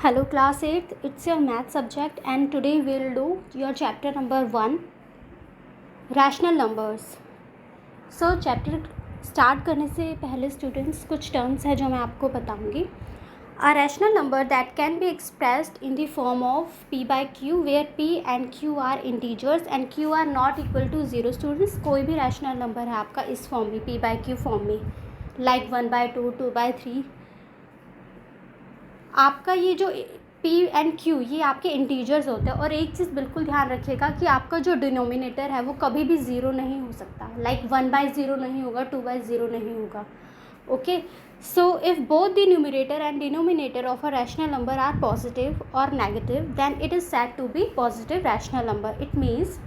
Hello class 8th, it's your math subject and today we'll do your chapter number 1 rational numbers. So chapter start करने से पहले students कुछ terms है जो मैं आपको बताऊंगी. A rational number that can be expressed in the form of p by q where p and q are integers and q are not equal to 0. Students कोई भी rational number है आपका इस form में p by q form में like 1/2, 2/3. आपका ये जो p एंड q ये आपके इंटीजर्स होते हैं और एक चीज़ बिल्कुल ध्यान रखिएगा कि आपका जो डिनोमिनेटर है वो कभी भी ज़ीरो नहीं हो सकता. लाइक 1/0 नहीं होगा, 2/0 नहीं होगा. Okay, so if both the numerator and denominator of a rational number are positive और negative then it is said to be positive rational number. It means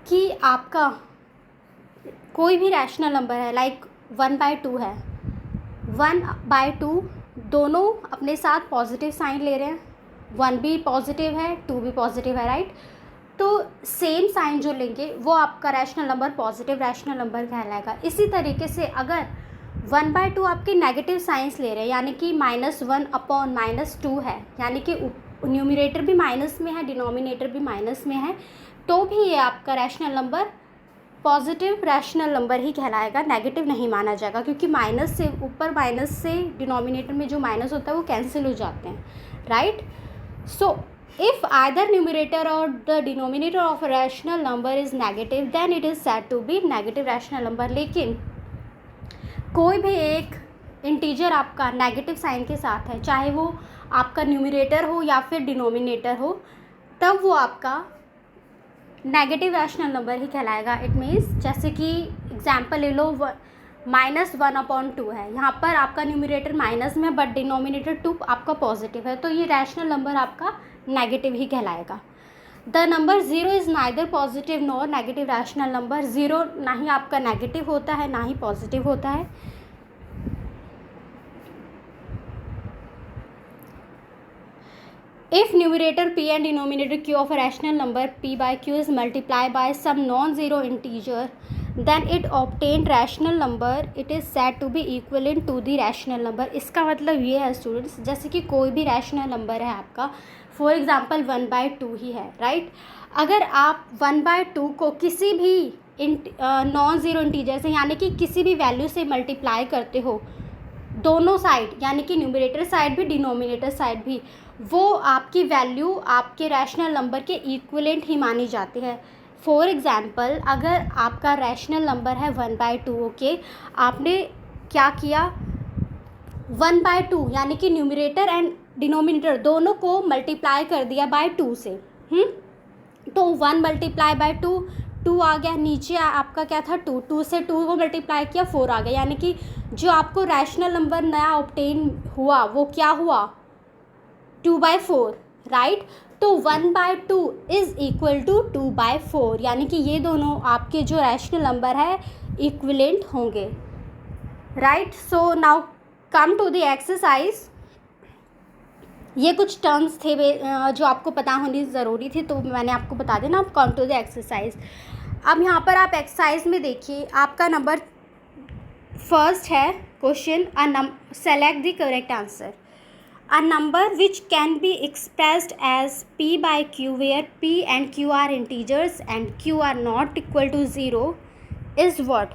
कि आपका कोई भी रैशनल नंबर है लाइक 1/2 है, 1/2 दोनों अपने साथ पॉजिटिव साइन ले रहे हैं. 1 भी पॉजिटिव है, 2 भी पॉजिटिव है, राइट. तो सेम साइन जो लेंगे वो आपका rational number positive rational number कहलाएगा. इसी तरीके से अगर 1/2 आपके नेगेटिव साइंस ले रहे हैं यानी कि -1/-2 है, यानी कि न्यूमरेटर भी माइनस में है, डिनोमिनेटर भी माइनस में है, तो भी ये आपका rational number positive rational number ही कहलाएगा. नेगेटिव नहीं माना जाएगा क्योंकि माइनस से ऊपर माइनस से डिनोमिनेटर में जो माइनस होता है वो कैंसिल हो जाते हैं, right. So if either numerator or the denominator of rational number is negative then it is said to be negative rational number. लेकिन कोई भी एक इंटीजर आपका नेगेटिव साइन के साथ है, चाहे वो आपका न्यूमरेटर हो या फिर डिनोमिनेटर हो, तब वो आपका नेगेटिव रैशनल नंबर ही कहलाएगा. इट मीन्स जैसे कि एग्जाम्पल ले लो, -1/2 है, यहाँ पर आपका न्यूमरेटर माइनस में बट डिनोमिनेटर 2 आपका पॉजिटिव है, तो ये रैशनल नंबर आपका नेगेटिव ही कहलाएगा. The number 0 is neither positive nor negative rational number. 0 ना ही आपका नेगेटिव होता है ना ही पॉजिटिव होता है. If numerator p and denominator q of a rational number p by q is multiplied by some non-zero integer, then it obtained rational number. It is said to be equivalent to the rational number. इसका मतलब ये है students, जैसे कि कोई भी rational number है आपका, फॉर एग्जांपल 1/2 ही है, राइट. अगर आप 1/2 को किसी भी नॉन ज़ीरो इंटीजर से यानी कि किसी भी वैल्यू से मल्टीप्लाई करते हो, दोनों साइड यानी कि न्यूमरेटर साइड भी डिनोमिनेटर साइड भी, वो आपकी वैल्यू आपके रैशनल नंबर के इक्विवेलेंट ही मानी जाती है. फॉर एग्जांपल अगर आपका रैशनल नंबर है 1/2, ओके, आपने क्या किया, 1/2 यानी कि न्यूमरेटर एंड डिनोमिनेटर दोनों को मल्टीप्लाई कर दिया बाय 2 से. तो 1 मल्टीप्लाई बाय 2, 2 आ गया, नीचे आपका क्या था 2, 2 से 2 को मल्टीप्लाई किया 4 आ गया, यानी कि जो आपको रैशनल नंबर नया ऑब्टेन हुआ वो क्या हुआ 2/4, राइट. तो 1/2 इज़ इक्वल टू 2/4, यानी कि ये दोनों आपके जो रैशनल नंबर है इक्विवेलेंट होंगे, right. So now come to the exercise. ये कुछ टर्म्स थे जो आपको पता होनी ज़रूरी थी, तो मैंने आपको बता देना. अब कम टू द एक्सरसाइज. अब यहाँ पर आप एक्सरसाइज में देखिए, आपका नंबर फर्स्ट है question, select the correct answer. A number which can be expressed as p by q where p and q are integers and q are not equal to 0 is what?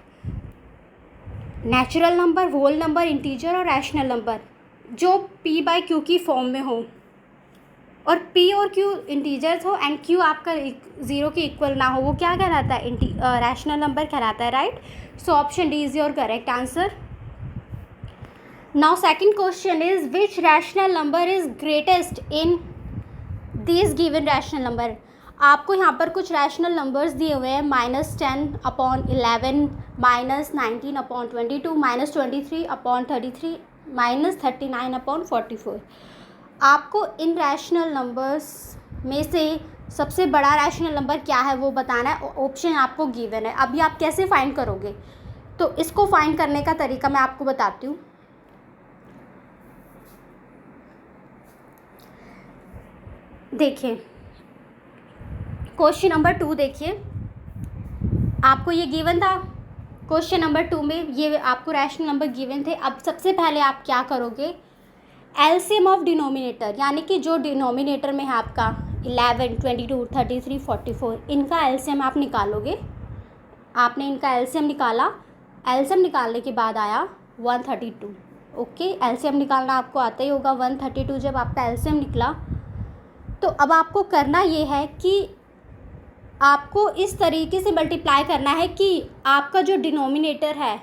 Natural number, whole number, integer और rational number जो p by q की form में हो और p और q integers हो and q आपका 0 के इक्वल ना हो, वो क्या कहलाता है, रैशनल नंबर कहलाता है, right. So option D is your correct answer. Now second question is which rational number is greatest in these given rational number. आपको यहाँ पर कुछ रैशनल नंबर्स दिए हुए हैं, -10/11, -19/22, -23/33, -39/44. आपको इन रैशनल नंबर्स में से सबसे बड़ा रैशनल नंबर क्या है वो बताना है. ऑप्शन आपको गिवन है. अभी आप कैसे फाइंड करोगे, तो इसको फाइंड करने का तरीका मैं आपको बताती हूँ. देखिए क्वेश्चन नंबर 2 देखिए, आपको ये गिवन था क्वेश्चन नंबर 2 में, ये आपको रैशनल नंबर गिवन थे. अब सबसे पहले आप क्या करोगे, एलसीएम ऑफ डिनोमिनेटर, यानी कि जो डिनोमिनेटर में है आपका 11, 22, 33, 44, इनका एलसीएम आप निकालोगे। आपने इनका एलसीएम निकाला, एलसीएम निकालने के बाद आया 132। ओके, एलसीएम निकालना आपको आता ही होगा। 132 जब आपका एलसीएम निकला तो अब आपको करना ये है कि आपको इस तरीके से मल्टीप्लाई करना है कि आपका जो डिनोमिनेटर है,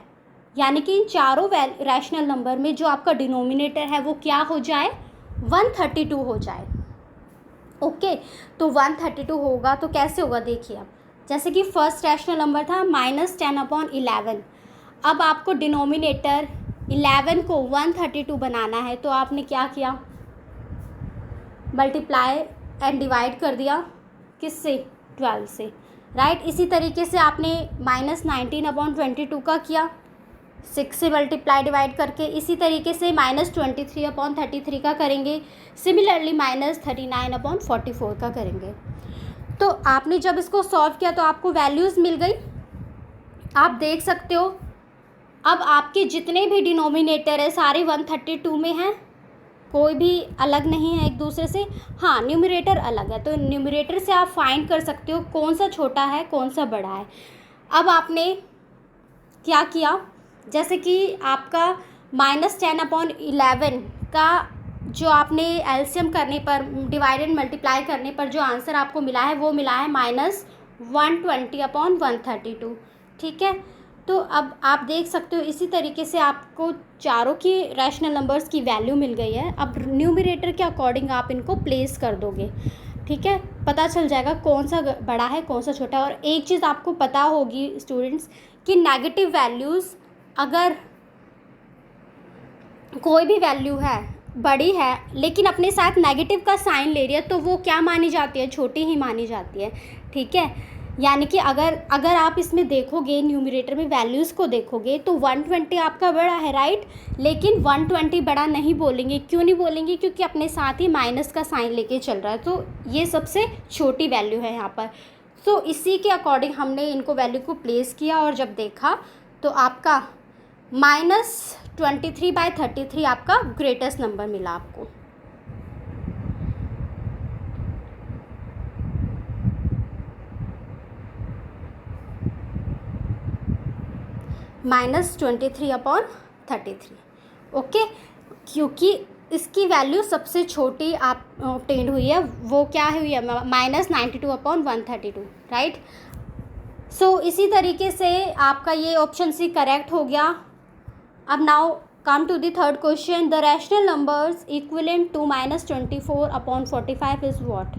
यानी कि इन चारों रैशनल नंबर में जो आपका डिनोमिनेटर है वो क्या हो जाए, 132 हो जाए। ओके, तो 132 होगा तो कैसे होगा देखिए आप, जैसे कि फर्स्ट रैशनल नंबर था -10/11। अब आपको डिनोमिनेटर 11 को 132 बनाना है, तो आपने क्या किया, मल्टीप्लाई एंड डिवाइड कर दिया किससे, 12 से, राइट। इसी तरीके से आपने -19/22 का किया, 6 से मल्टीप्लाई डिवाइड करके। इसी तरीके से -23/33 का करेंगे। सिमिलरली -39/44 का करेंगे। तो आपने जब इसको सॉल्व किया तो आपको वैल्यूज़ मिल गई, आप देख सकते हो। अब आपके जितने भी डिनोमिनेटर है सारे 132 में हैं, कोई भी अलग नहीं है एक दूसरे से। हाँ, न्यूमरेटर अलग है, तो न्यूमरेटर से आप फाइंड कर सकते हो कौन सा छोटा है कौन सा बड़ा है। अब आपने क्या किया, जैसे कि आपका -10/11 का जो आपने एलसीएम करने पर, डिवाइड एंड मल्टीप्लाई करने पर जो आंसर आपको मिला है वो मिला है -120/132। ठीक है, तो अब आप देख सकते हो इसी तरीके से आपको चारों की रैशनल नंबर्स की वैल्यू मिल गई है। अब न्यूमरेटर के अकॉर्डिंग आप इनको प्लेस कर दोगे। ठीक है, पता चल जाएगा कौन सा बड़ा है कौन सा छोटा है। और एक चीज़ आपको पता होगी स्टूडेंट्स कि नेगेटिव वैल्यूज़, अगर कोई भी वैल्यू है बड़ी है लेकिन अपने साथ नेगेटिव का साइन ले रही है, तो वो क्या मानी जाती है, छोटी ही मानी जाती है। ठीक है, यानी कि अगर आप इसमें देखोगे, न्यूमरेटर में वैल्यूज़ को देखोगे तो 120 आपका बड़ा है, राइट। लेकिन 120 बड़ा नहीं बोलेंगे। क्यों नहीं बोलेंगे, क्योंकि अपने साथ ही माइनस का साइन लेके चल रहा है, तो ये सबसे छोटी वैल्यू है यहाँ पर। तो इसी के अकॉर्डिंग हमने इनको वैल्यू को प्लेस किया और जब देखा तो आपका -23/33 आपका ग्रेटेस्ट नंबर मिला आपको। -23/33। ओके, क्योंकि इसकी वैल्यू सबसे छोटी आप ऑब्टेन्ड हुई है, वो क्या हुई है, -92/132, राइट। सो इसी तरीके से आपका ये ऑप्शन सी करेक्ट हो गया। अब now come to the third question, the rational numbers equivalent to -24/45 is what.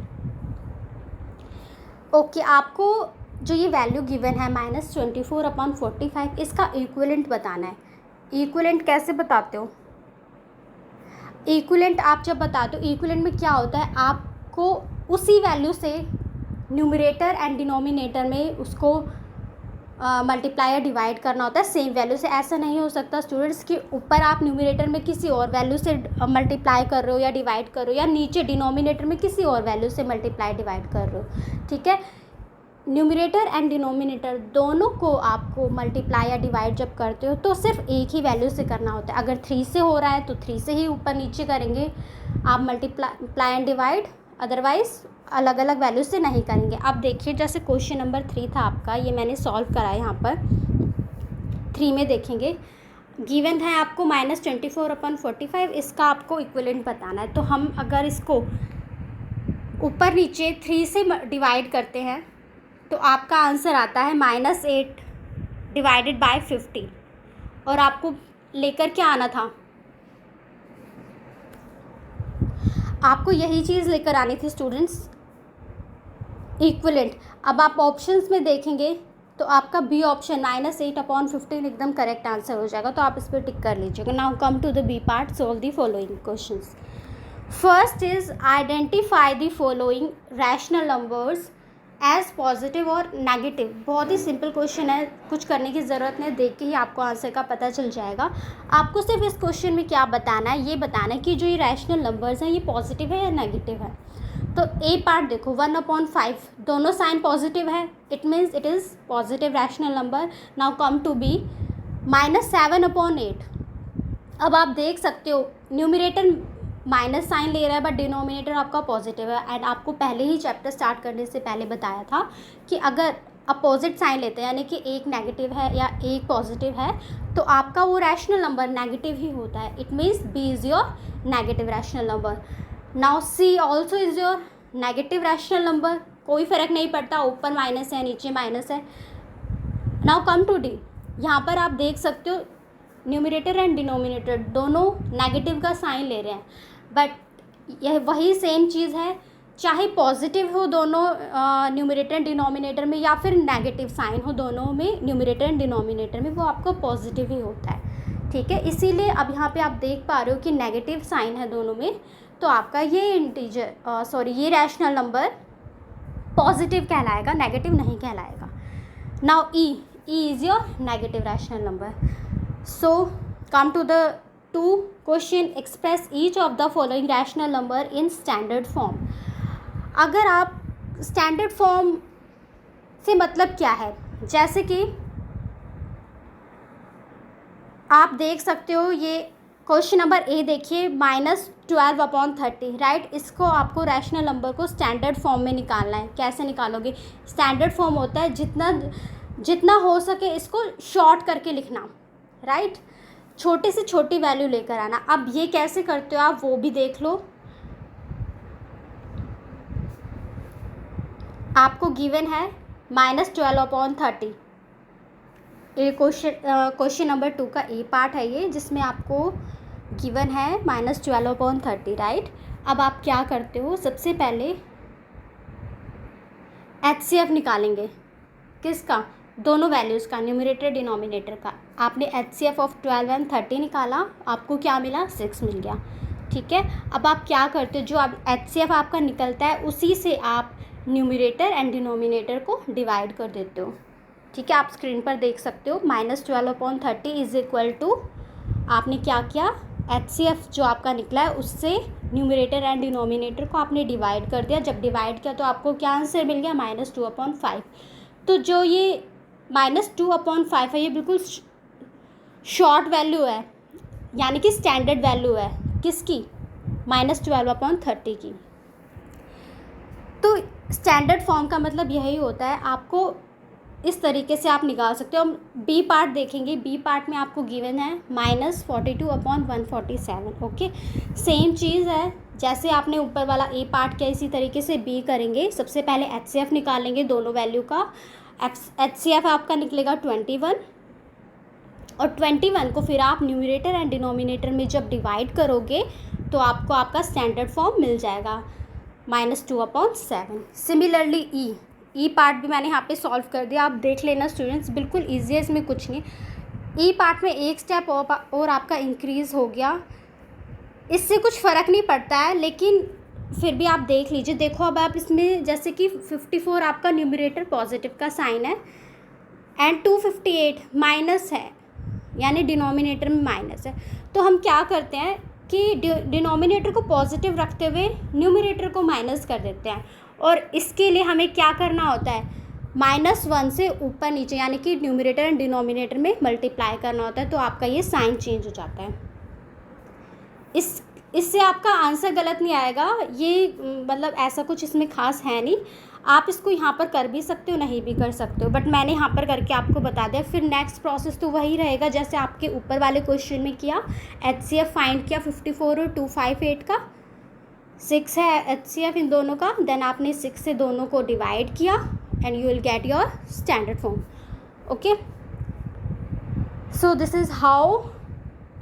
Okay, आपको जो ये वैल्यू गिवन है -24/45, इसका इक्विवेलेंट बताना है। इक्विवेलेंट कैसे बताते हो, इक्विवेलेंट आप जब बताते हो, इक्विवेलेंट में क्या होता है, आपको उसी वैल्यू से न्यूमरेटर एंड डिनोमिनेटर में उसको मल्टीप्लाई या डिवाइड करना होता है सेम वैल्यू से। ऐसा नहीं हो सकता स्टूडेंट्स कि ऊपर आप न्यूमरेटर में किसी और वैल्यू से मल्टीप्लाई कर रहे हो या डिवाइड कर रहे हो, या नीचे डिनोमिनेटर में किसी और वैल्यू से मल्टीप्लाई डिवाइड कर रहे हो। ठीक है, न्यूमरेटर एंड डिनोमिनेटर दोनों को आपको मल्टीप्लाई या डिवाइड जब करते हो तो सिर्फ एक ही वैल्यू से करना होता है। अगर 3 से हो रहा है तो 3 से ही ऊपर नीचे करेंगे आप मल्टीप्लाई एंड डिवाइड, अदरवाइज़ अलग अलग वैल्यू से नहीं करेंगे। अब देखिए, जैसे क्वेश्चन नंबर 3 था आपका, ये मैंने सॉल्व करा है। यहाँ पर 3 में देखेंगे गिवन है आपको -24/45, इसका आपको इक्विवेलेंट बताना है। तो हम अगर इसको ऊपर नीचे 3 से डिवाइड करते हैं तो आपका आंसर आता है -8/50, और आपको लेकर क्या आना था, आपको यही चीज़ लेकर आनी थी स्टूडेंट्स, इक्विवेलेंट। अब आप ऑप्शंस में देखेंगे तो आपका बी ऑप्शन -8/15 एकदम करेक्ट आंसर हो जाएगा, तो आप इस पर टिक कर लीजिएगा। Now come to the B part, solve the following questions. First is identify the following rational numbers as positive और नेगेटिव। बहुत ही सिंपल क्वेश्चन है, कुछ करने की ज़रूरत नहीं, देख के ही आपको आंसर का पता चल जाएगा। आपको सिर्फ इस क्वेश्चन में क्या बताना है, ये बताना है कि जो ये रैशनल नंबर्स हैं ये पॉजिटिव है या नेगेटिव है। तो ए पार्ट देखो, 1/5 दोनों साइन पॉजिटिव है, it means it is positive rational number. Now come to B, -7/8। अब आप देख सकते हो न्यूमरेटर माइनस साइन ले रहा है बट डिनोमिनेटर आपका पॉजिटिव है। एंड आपको पहले ही चैप्टर स्टार्ट करने से पहले बताया था कि अगर अपोजिट साइन लेते हैं यानी कि एक नेगेटिव है या एक पॉजिटिव है तो आपका वो रैशनल नंबर नेगेटिव ही होता है। It means B is your negative rational number. Now C also is your negative rational number, कोई फ़र्क नहीं पड़ता ऊपर माइनस है नीचे माइनस है। नाउ कम टू डी, यहाँ पर आप देख सकते हो न्यूमरेटर एंड डिनोमिनेटर दोनों नेगेटिव का साइन ले रहे हैं, बट यह वही सेम चीज़ है, चाहे पॉजिटिव हो दोनों न्यूमरेटर एंड डिनोमिनेटर में या फिर नेगेटिव साइन हो दोनों में न्यूमरेटर एंड डिनोमिनेटर में, वो आपको पॉजिटिव ही होता है। ठीक है, इसीलिए अब यहाँ पे आप देख पा रहे हो कि नेगेटिव साइन है दोनों में, तो आपका ये इंटीजर ये रैशनल नंबर पॉजिटिव कहलाएगा, नेगेटिव नहीं कहलाएगा। Now E is your negative rational number. So come to the two question, express each of the following rational number in standard form। अगर आप स्टैंडर्ड फॉर्म से मतलब क्या है, जैसे कि आप देख सकते हो ये क्वेश्चन नंबर ए देखिए, -12/30 राइट। इसको आपको रैशनल नंबर को स्टैंडर्ड फॉर्म में निकालना है। कैसे निकालोगे? स्टैंडर्ड फॉर्म होता है जितना हो सके इसको शॉर्ट करके लिखना, राइट छोटे से छोटी वैल्यू लेकर आना। अब ये कैसे करते हो आप वो भी देख लो। आपको गिवन है -12/30। ये क्वेश्चन नंबर 2 का ए पार्ट है ये, जिसमें आपको गिवन है -12/30 राइट। अब आप क्या करते हो, सबसे पहले HCF निकालेंगे। किसका? दोनों वैल्यूज़ का, न्यूमरेटर डिनोमिनेटर का। आपने HCF ऑफ 12 एंड 30 निकाला, आपको क्या मिला? 6 मिल गया। ठीक है, अब आप क्या करते हो, जो आप HCF आपका निकलता है उसी से आप न्यूमरेटर एंड डिनोमिनेटर को डिवाइड कर देते हो। ठीक है, आप स्क्रीन पर देख सकते हो -12/30 इज इक्वल टू, आपने क्या किया, HCF जो आपका निकला है उससे न्यूमरेटर एंड डिनोमिनेटर को आपने डिवाइड कर दिया। जब डिवाइड किया तो आपको क्या आंसर मिल गया? -2/5। तो जो ये -2/5 है ये बिल्कुल शॉर्ट वैल्यू है, यानी कि स्टैंडर्ड वैल्यू है किसकी? -12/30 की। तो स्टैंडर्ड फॉर्म का मतलब यही होता है, आपको इस तरीके से आप निकाल सकते हो। हम बी पार्ट देखेंगे, बी पार्ट में आपको गिवन है -42/147। ओके, सेम चीज़ है जैसे आपने ऊपर वाला ए पार्ट किया, इसी तरीके से बी करेंगे। सबसे पहले HCF निकालेंगे दोनों वैल्यू का। HCF आपका निकलेगा 21, और 21 को फिर आप न्यूमरेटर एंड डिनोमिनेटर में जब डिवाइड करोगे तो आपको आपका स्टैंडर्ड फॉर्म मिल जाएगा -2/7। सिमिलरली ई पार्ट भी मैंने यहाँ पे सॉल्व कर दिया, आप देख लेना स्टूडेंट्स, बिल्कुल ईजी है, इसमें कुछ नहीं। ई पार्ट में एक स्टेप और आपका इंक्रीज़ हो गया, इससे कुछ फ़र्क नहीं पड़ता है, लेकिन फिर भी आप देख लीजिए। देखो अब आप इसमें जैसे कि 54 आपका न्यूमरेटर पॉजिटिव का साइन है एंड 258 माइनस है, यानी डिनोमिनेटर में माइनस है। तो हम क्या करते हैं कि डिनोमिनेटर को पॉजिटिव रखते हुए न्यूमरेटर को माइनस कर देते हैं, और इसके लिए हमें क्या करना होता है, -1 से ऊपर नीचे यानी कि न्यूमरेटर एंड डिनोमिनेटर में मल्टीप्लाई करना होता है। तो आपका ये साइन चेंज हो जाता है। इससे आपका आंसर गलत नहीं आएगा, ये मतलब ऐसा कुछ इसमें खास है नहीं। आप इसको यहाँ पर कर भी सकते हो, नहीं भी कर सकते हो, बट मैंने यहाँ पर करके आपको बता दिया। फिर नेक्स्ट प्रोसेस तो वही रहेगा जैसे आपके ऊपर वाले क्वेश्चन में किया। HCF फाइंड किया 54 और 258 का, 6 है HCF इन दोनों का, देन आपने 6 से दोनों को डिवाइड किया and you will get your standard form. Okay, so this is how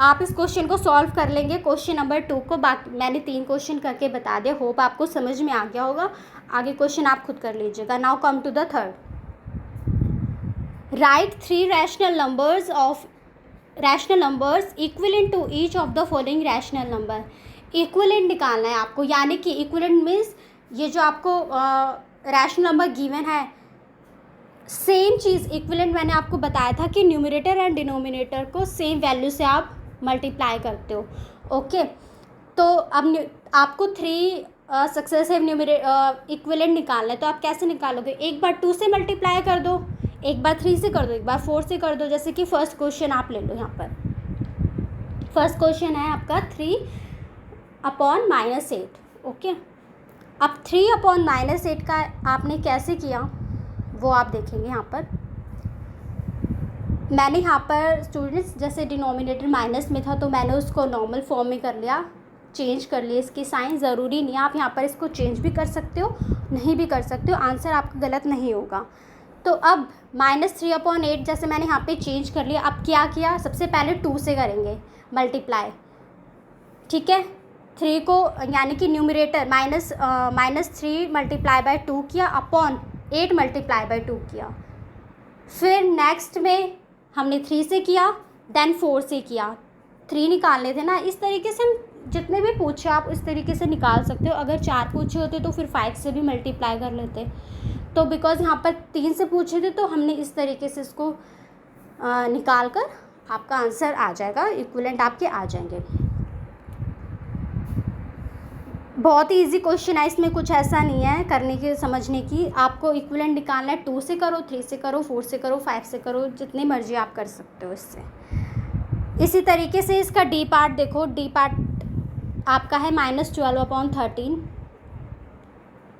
आप इस क्वेश्चन को सॉल्व कर लेंगे। क्वेश्चन नंबर 2 को बाकी मैंने 3 क्वेश्चन करके बता दिया, होप आपको समझ में आ गया होगा। आगे क्वेश्चन आप खुद कर लीजिएगा। Now come to the third, right 3 rational numbers equivalent to each of the following rational number. Equivalent निकालना है आपको, यानी कि इक्विवेलेंट मीन्स ये जो आपको रैशनल नंबर गिवन है, सेम चीज़ इक्विवेलेंट मैंने आपको बताया था कि न्यूमरेटर एंड डिनोमिनेटर को सेम वैल्यू से आप मल्टीप्लाई करते हो। ओके, तो अब आपको 3 सक्सेसिव इक्विवेलेंट निकालना है। तो आप कैसे निकालोगे? एक बार 2 से मल्टीप्लाई कर दो, एक बार 3 से कर दो, एक बार 4 से कर दो। जैसे कि फर्स्ट क्वेश्चन आप ले लो, यहाँ पर फर्स्ट क्वेश्चन है आपका 3 अपॉन -8। ओके, अब 3 अपॉन -8 का आपने कैसे किया वो आप देखेंगे। यहाँ पर मैंने यहाँ पर स्टूडेंट्स जैसे डिनोमिनेटर माइनस में था तो मैंने उसको नॉर्मल फॉर्म में कर लिया, चेंज कर लिए इसकी साइन। ज़रूरी नहीं है, आप यहाँ पर इसको चेंज भी कर सकते हो, नहीं भी कर सकते हो, आंसर आपका गलत नहीं होगा। तो अब -3 अपॉन 8 जैसे मैंने यहाँ पे चेंज कर लिया। अब क्या किया, सबसे पहले 2 से करेंगे मल्टीप्लाई, ठीक है। 3 को यानी कि न्यूमरेटर -3 मल्टीप्लाई बाय 2 किया, अपॉन 8 मल्टीप्लाई बाय 2 किया। फिर नेक्स्ट में हमने 3 से किया, देन 4 से किया। 3 निकालने थे ना, इस तरीके से जितने भी पूछे आप इस तरीके से निकाल सकते हो। अगर 4 पूछे होते तो फिर 5 से भी मल्टीप्लाई कर लेते, तो बिकॉज यहाँ पर 3 से पूछे थे तो हमने इस तरीके से इसको निकाल कर आपका आंसर आ जाएगा, इक्विवेलेंट आपके आ जाएंगे। बहुत ही इजी क्वेश्चन है, इसमें कुछ ऐसा नहीं है करने की समझने की। आपको इक्विवेलेंट निकालना है, 2 से करो, 3 से करो, 4 से करो, 5 से करो, जितनी मर्जी आप कर सकते हो इससे। इसी तरीके से इसका डी पार्ट देखो, डी पार्ट आपका है -12 अपॉन 13।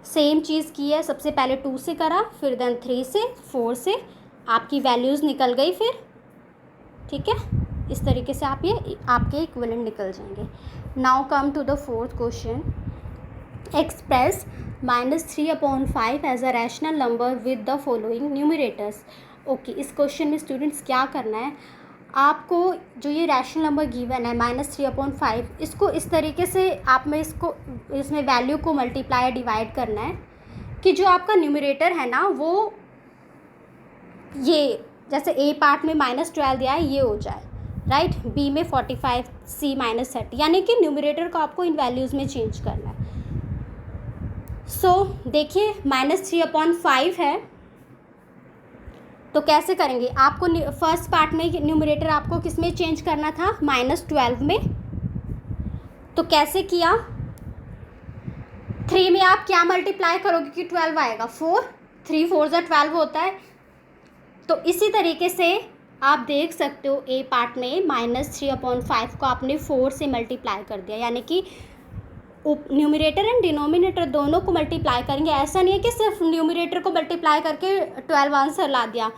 सेम चीज़ की है, सबसे पहले 2 से करा, फिर देन 3 से, 4 से, आपकी वैल्यूज़ निकल गई फिर, ठीक है। इस तरीके से आप ये आपके इक्विवेलेंट निकल जाएंगे। Now come to the fourth question, express -3 upon 5 as a rational number with the following numerators. Okay, इस क्वेश्चन में स्टूडेंट्स क्या करना है, आपको जो ये रैशनल नंबर गिवन है -3 अपॉन 5, इसको इस तरीके से आप में इसमें वैल्यू को मल्टीप्लाई डिवाइड करना है कि जो आपका न्यूमरेटर है ना वो ये जैसे ए पार्ट में -12 दिया है ये हो जाए, राइट। बी में 45, सी -30, यानी कि न्यूमरेटर को आपको इन वैल्यूज़ में चेंज करना है। सो देखिए -3 अपॉन 5 है तो कैसे करेंगे, आपको फर्स्ट पार्ट में न्यूमरेटर आपको किस में चेंज करना था, -12 में। तो कैसे किया, 3 में आप क्या मल्टीप्लाई करोगे कि 12 आएगा, 4, 3 4 ज़ा 12 होता है। तो इसी तरीके से आप देख सकते हो ए पार्ट में -3 अपॉन 5 को आपने 4 से मल्टीप्लाई कर दिया, यानी कि न्यूमरेटर एंड डिनोमिनेटर दोनों को मल्टीप्लाई करेंगे। ऐसा नहीं है कि सिर्फ न्यूमरेटर को मल्टीप्लाई करके 12 आंसर ला दिया,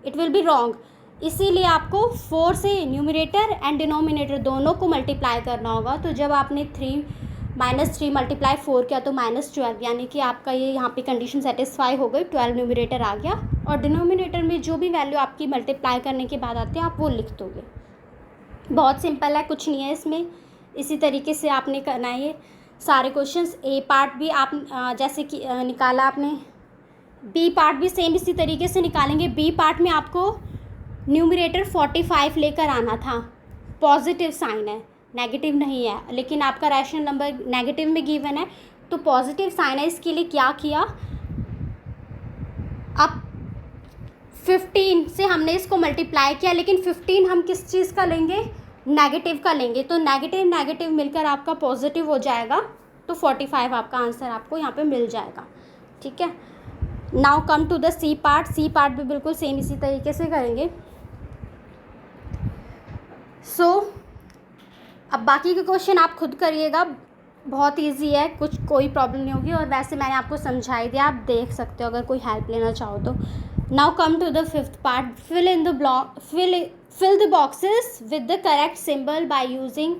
इट विल बी रॉन्ग। इसीलिए आपको 4 से न्यूमरेटर एंड डिनोमिनेटर दोनों को मल्टीप्लाई करना होगा। तो जब आपने -3 मल्टीप्लाई 4 किया तो -12, यानी कि आपका ये यहाँ पे कंडीशन सेटिस्फाई हो गई, 12 न्यूमरेटर आ गया और डिनोमिनेटर में जो भी वैल्यू आपकी मल्टीप्लाई करने के बाद आती है आप वो लिख दोगे। बहुत सिंपल है, कुछ नहीं है इसमें। इसी तरीके से आपने करना है ये सारे क्वेश्चंस। ए पार्ट भी आप जैसे कि निकाला आपने, बी पार्ट भी सेम इसी तरीके से निकालेंगे। बी पार्ट में आपको न्यूमरेटर 45 लेकर आना था, पॉजिटिव साइन है, नेगेटिव नहीं है, लेकिन आपका रैशनल नंबर नेगेटिव में गिवन है तो पॉजिटिव साइन है। इसके लिए क्या किया, अब 15 से हमने इसको मल्टीप्लाई किया, लेकिन 15 हम किस चीज़ का लेंगे, नेगेटिव का लेंगे, तो नेगेटिव नेगेटिव मिलकर आपका पॉजिटिव हो जाएगा, तो 45 आपका आंसर आपको यहाँ पे मिल जाएगा, ठीक है। Now come to the C part. C part भी बिल्कुल सेम इसी तरीके से करेंगे। सो अब बाकी के क्वेश्चन आप खुद करिएगा, बहुत इजी है, कोई प्रॉब्लम नहीं होगी। और वैसे मैंने आपको समझा ही दिया, आप देख सकते हो अगर कोई हेल्प लेना चाहो तो। Now come to the fifth part, fill the boxes with the correct symbol by using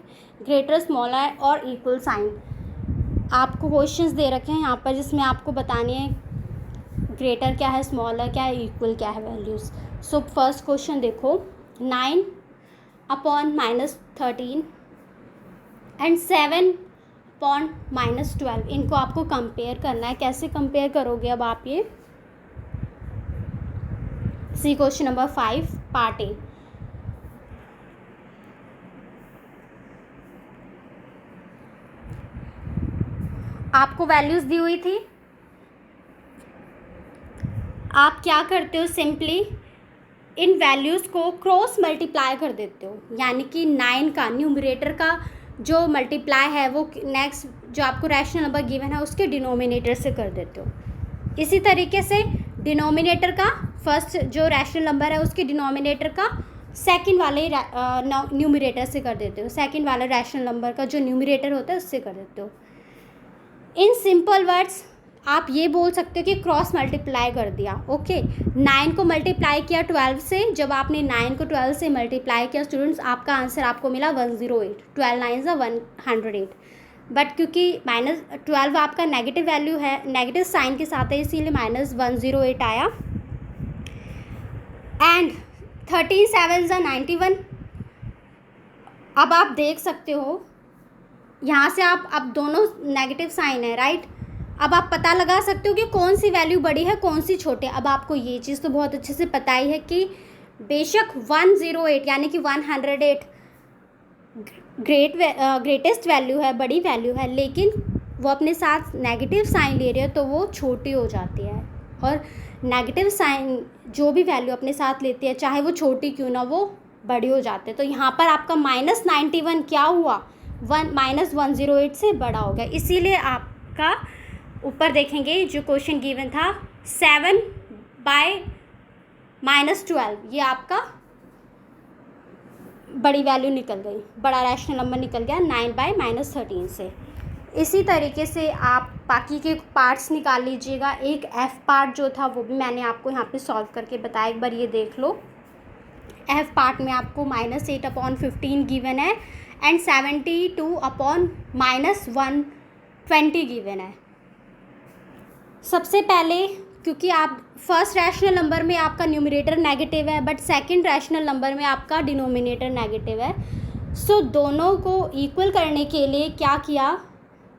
greater, smaller और equal sign। आपको क्वेश्चंस दे रखे हैं यहाँ पर जिसमें आपको बतानी है ग्रेटर क्या है, स्मॉलर क्या है, इक्वल क्या है वैल्यूज़। सो फर्स्ट क्वेश्चन देखो, 9 अपॉन -13 एंड 7 अपॉन -12, इनको आपको कंपेयर करना है। कैसे कंपेयर करोगे अब आप ये, सी क्वेश्चन नंबर 5 पार्ट ए। आपको वैल्यूज़ दी हुई थी, आप क्या करते हो, सिंपली इन वैल्यूज़ को क्रॉस मल्टीप्लाई कर देते हो, यानी कि 9 का न्यूमरेटर का जो मल्टीप्लाई है वो नेक्स्ट जो आपको रैशनल नंबर गिवन है उसके डिनोमिनेटर से कर देते हो। इसी तरीके से डिनोमिनेटर का फर्स्ट जो रैशनल नंबर है उसके डिनोमिनेटर का सेकंड वाले न्यूमरेटर से कर देते हो, सेकंड वाला रैशनल नंबर का जो न्यूमरेटर होता है उससे कर देते हो। इन सिंपल वर्ड्स आप ये बोल सकते हो कि क्रॉस मल्टीप्लाई कर दिया। ओके, 9 को मल्टीप्लाई किया 12 से, जब आपने 9 को 12 से मल्टीप्लाई किया स्टूडेंट्स, आपका आंसर आपको मिला 108, 12 9 108। बट क्योंकि -12 आपका नेगेटिव वैल्यू है, नेगेटिव साइन के साथ है, इसीलिए -108 आया। एंड 13 7 91। अब आप देख सकते हो यहाँ से आप, अब दोनों नेगेटिव साइन है, राइट। अब आप पता लगा सकते हो कि कौन सी वैल्यू बड़ी है कौन सी छोटी है। अब आपको ये चीज़ तो बहुत अच्छे से पता ही है कि बेशक 108 यानी कि 108 ग्रेटेस्ट वैल्यू है, बड़ी वैल्यू है, लेकिन वो अपने साथ नेगेटिव साइन ले रही है तो वो छोटी हो जाती है। और नेगेटिव साइन जो भी वैल्यू अपने साथ लेती है, चाहे वो छोटी क्यों ना, वो बड़ी हो जाते हैं। तो यहाँ पर आपका -91 क्या हुआ, -108 से बड़ा हो गया। इसीलिए आपका ऊपर देखेंगे जो क्वेश्चन गिवन था 7 बाय -12, ये आपका बड़ी वैल्यू निकल गई, बड़ा रैशनल नंबर निकल गया 9 बाय -13 से। इसी तरीके से आप बाकी के पार्ट्स निकाल लीजिएगा। एक एफ पार्ट जो था वो भी मैंने आपको यहाँ पे सॉल्व करके बताया, एक बार ये देख लो। एफ पार्ट में आपको -8/15 गिवन है एंड 72/-120 गिवन है। सबसे पहले क्योंकि आप फर्स्ट रैशनल नंबर में आपका न्यूमरेटर नेगेटिव है, बट सेकंड रैशनल नंबर में आपका डिनोमिनेटर नेगेटिव है, सो दोनों को इक्वल करने के लिए क्या किया,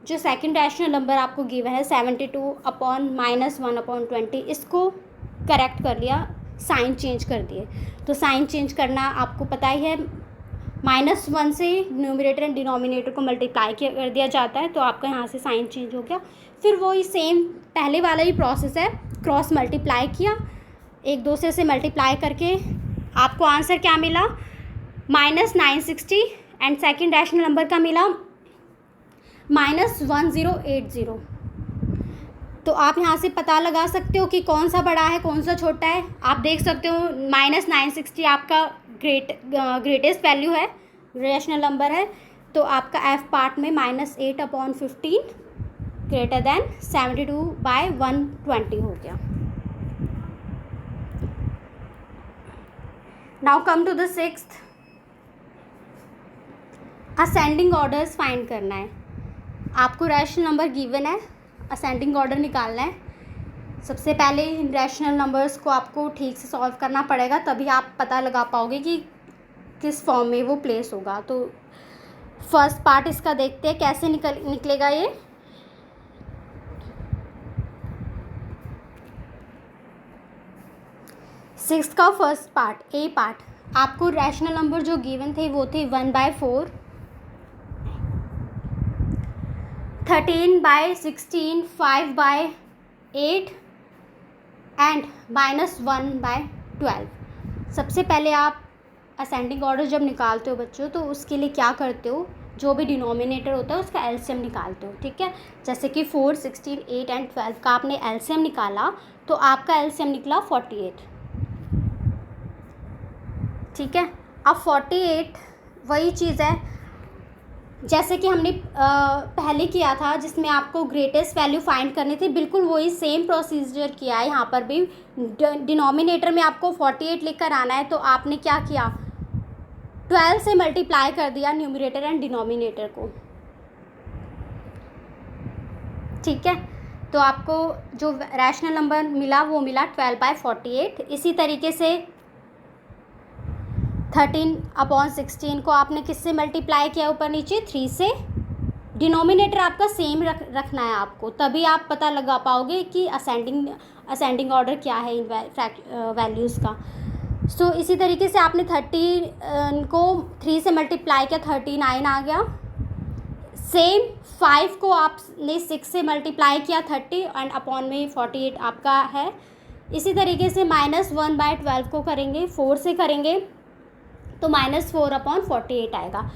जो सेकंड रैशनल नंबर आपको गिवन है 72/-1/20, इसको करेक्ट कर लिया, साइन चेंज कर दिए। तो साइन चेंज करना आपको पता ही है, -1 से न्यूमरेटर एंड डिनोमिनेटर को मल्टीप्लाई कर दिया जाता है, तो आपका यहाँ से साइन चेंज हो गया। फिर वही सेम पहले वाला ही प्रोसेस है, क्रॉस मल्टीप्लाई किया, एक दूसरे से मल्टीप्लाई करके आपको आंसर क्या मिला, -960 एंड सेकंड रैशनल नंबर का मिला -1080। तो आप यहाँ से पता लगा सकते हो कि कौन सा बड़ा है कौन सा छोटा है। आप देख सकते हो -960 आपका ग्रेटेस्ट वैल्यू है, रैशनल नंबर है, तो आपका एफ पार्ट में -8/15 ग्रेटर देन 72/120 हो गया। Now come to the 6th, ascending orders find करना है। आपको रैशनल नंबर गिवन है, असेंडिंग ऑर्डर निकालना है। सबसे पहले इन रैशनल नंबर्स को आपको ठीक से सॉल्व करना पड़ेगा, तभी आप पता लगा पाओगे कि किस फॉर्म में वो प्लेस होगा। तो फर्स्ट पार्ट इसका देखते हैं कैसे निकलेगा ये। सिक्स्थ का फर्स्ट पार्ट, ए पार्ट, आपको रैशनल नंबर जो गिवन थे वो थे 1/4, 13/16, 5/8 एंड -1/12। सबसे पहले आप असेंडिंग ऑर्डर जब निकालते हो बच्चों, तो उसके लिए क्या करते हो, जो भी डिनोमिनेटर होता है उसका एलसीएम निकालते हो, ठीक है। जैसे कि 4, 16, 8 एंड 12 का आपने एलसीएम निकाला, तो आपका एलसीएम निकला 48, ठीक है। अब 48 वही चीज़ है जैसे कि हमने पहले किया था, जिसमें आपको ग्रेटेस्ट वैल्यू फाइंड करनी थी, बिल्कुल वही सेम प्रोसीजर किया है यहाँ पर भी। डिनोमिनेटर में आपको 48 लिखकर आना है, तो आपने क्या किया, 12 से मल्टीप्लाई कर दिया न्यूमरेटर एंड डिनोमिनेटर को, ठीक है। तो आपको जो रैशनल नंबर मिला वो मिला 12/48। इसी तरीके से 13/16 को आपने किससे मल्टीप्लाई किया, ऊपर नीचे 3 से। डिनोमिनेटर आपका सेम रखना है आपको, तभी आप पता लगा पाओगे कि असेंडिंग ऑर्डर क्या है इन वैल्यूज़ का। सो इसी तरीके से आपने 30 को 3 से मल्टीप्लाई किया, 39 आ गया। सेम 5 को आपने 6 से मल्टीप्लाई किया, 30 एंड अपॉन में 48 आपका है। इसी तरीके से -1/12 को करेंगे, 4 से करेंगे तो -4/48 आएगा।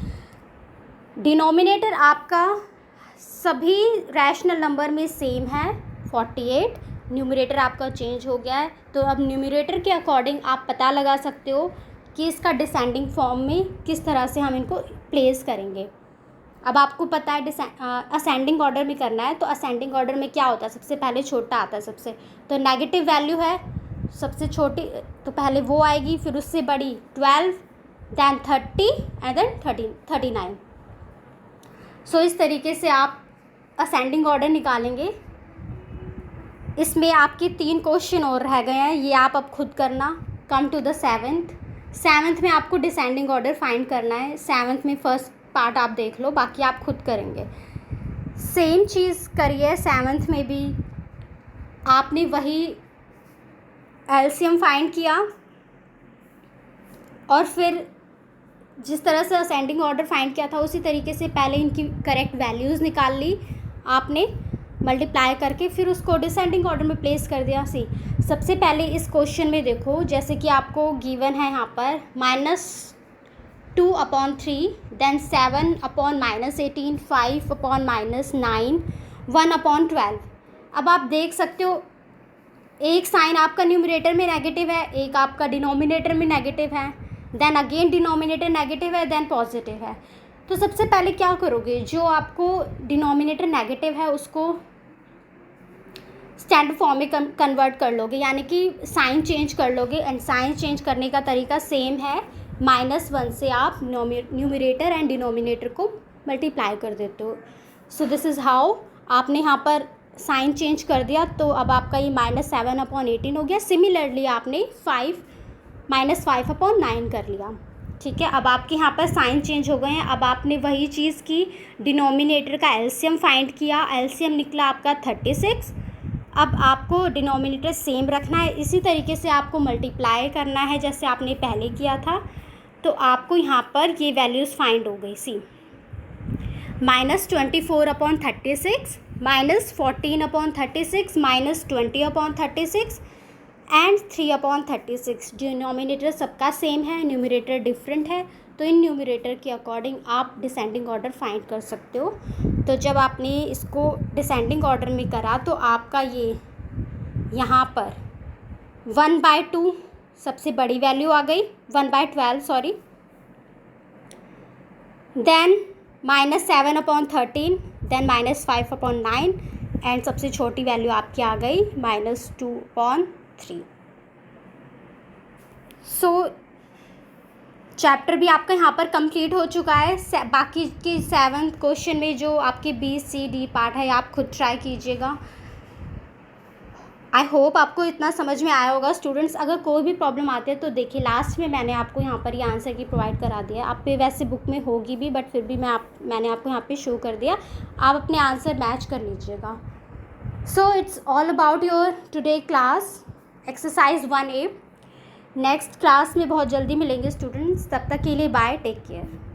डिनोमिनेटर आपका सभी रैशनल नंबर में सेम है 48, न्यूमरेटर आपका चेंज हो गया है। तो अब न्यूमरेटर के अकॉर्डिंग आप पता लगा सकते हो कि इसका डिसेंडिंग फॉर्म में किस तरह से हम इनको प्लेस करेंगे। अब आपको पता है असेंडिंग ऑर्डर में करना है, तो असेंडिंग ऑर्डर में क्या होता है, सबसे पहले छोटा आता है सबसे, तो नेगेटिव वैल्यू है सबसे छोटी, तो पहले वो आएगी, फिर उससे बड़ी 12, दैन 30 एंड देन 39। सो इस तरीके से आप असेंडिंग ऑर्डर निकालेंगे। इसमें आपके 3 क्वेश्चन और रह गए हैं, ये आप अब खुद करना। कम टू द सेवन्थ में आपको डिसेंडिंग ऑर्डर फाइंड करना है। 7th में फर्स्ट पार्ट आप देख लो, बाकी आप खुद करेंगे। सेम चीज़ करिए 7th में भी, आपने वही एलसीएम फाइंड किया और फिर जिस तरह से असेंडिंग ऑर्डर फाइंड किया था उसी तरीके से पहले इनकी करेक्ट वैल्यूज़ निकाल ली आपने मल्टीप्लाई करके, फिर उसको डिसेंडिंग ऑर्डर में प्लेस कर दिया। सबसे पहले इस क्वेश्चन में देखो, जैसे कि आपको गिवन है यहाँ पर -2/3, देन 7/-18, 5/-9, 1/12। अब आप देख सकते हो एक साइन आपका न्यूमरेटर में नेगेटिव है, एक आपका डिनोमिनेटर में नेगेटिव है, देन अगेन डिनोमिनेटर नेगेटिव है, देन पॉजिटिव है। तो सबसे पहले क्या करोगे, जो आपको डिनोमिनेटर नेगेटिव है उसको स्टैंडर्ड फॉर्म में कन्वर्ट कर लोगे, यानी कि साइन चेंज कर लोगे। एंड साइन चेंज करने का तरीका सेम है, -1 से आप न्यूमरेटर एंड डिनोमिनेटर को मल्टीप्लाई कर देते हो। सो दिस इज़ हाउ आपने यहाँ पर साइन चेंज कर दिया, तो अब आपका ये -7/18 हो गया। सिमिलरली आपने -5/9 कर लिया, ठीक है। अब आपके यहाँ पर साइन चेंज हो गए हैं। अब आपने वही चीज़ की, डिनोमिनेटर का एलसीएम फाइंड किया, एलसीएम निकला आपका 36। अब आपको डिनोमिनेटर सेम रखना है, इसी तरीके से आपको मल्टीप्लाई करना है जैसे आपने पहले किया था। तो आपको यहाँ पर ये वैल्यूज़ फाइंड हो गई। -24/36, -14/36, -20/36 एंड 3/36। डिनोमिनेटर सबका सेम है, न्यूमरेटर डिफरेंट है, तो इन न्यूमरेटर के अकॉर्डिंग आप डिसेंडिंग ऑर्डर फाइंड कर सकते हो। तो जब आपने इसको डिसेंडिंग ऑर्डर में करा तो आपका ये यहाँ पर 1/2 सबसे बड़ी वैल्यू आ गई, 1/12 सॉरी, देन -7/13, देन -5/9 एंड सबसे छोटी वैल्यू आपकी आ गई -2/3। सो चैप्टर भी आपका यहाँ पर कंप्लीट हो चुका है। बाकी के 7th क्वेश्चन में जो आपके B-C-D पार्ट है आप खुद ट्राई कीजिएगा। आई होप आपको इतना समझ में आया होगा स्टूडेंट्स। अगर कोई भी प्रॉब्लम आती है तो देखिए लास्ट में मैंने आपको यहाँ पर ये आंसर की प्रोवाइड करा दिया है। आप पे वैसे बुक में होगी भी, बट फिर भी मैंने आपको यहाँ पे शो कर दिया, आप अपने आंसर मैच कर लीजिएगा। So it's all about your today class exercise 1A। Next class में बहुत जल्दी मिलेंगे स्टूडेंट्स, तब तक के लिए बाय, टेक केयर।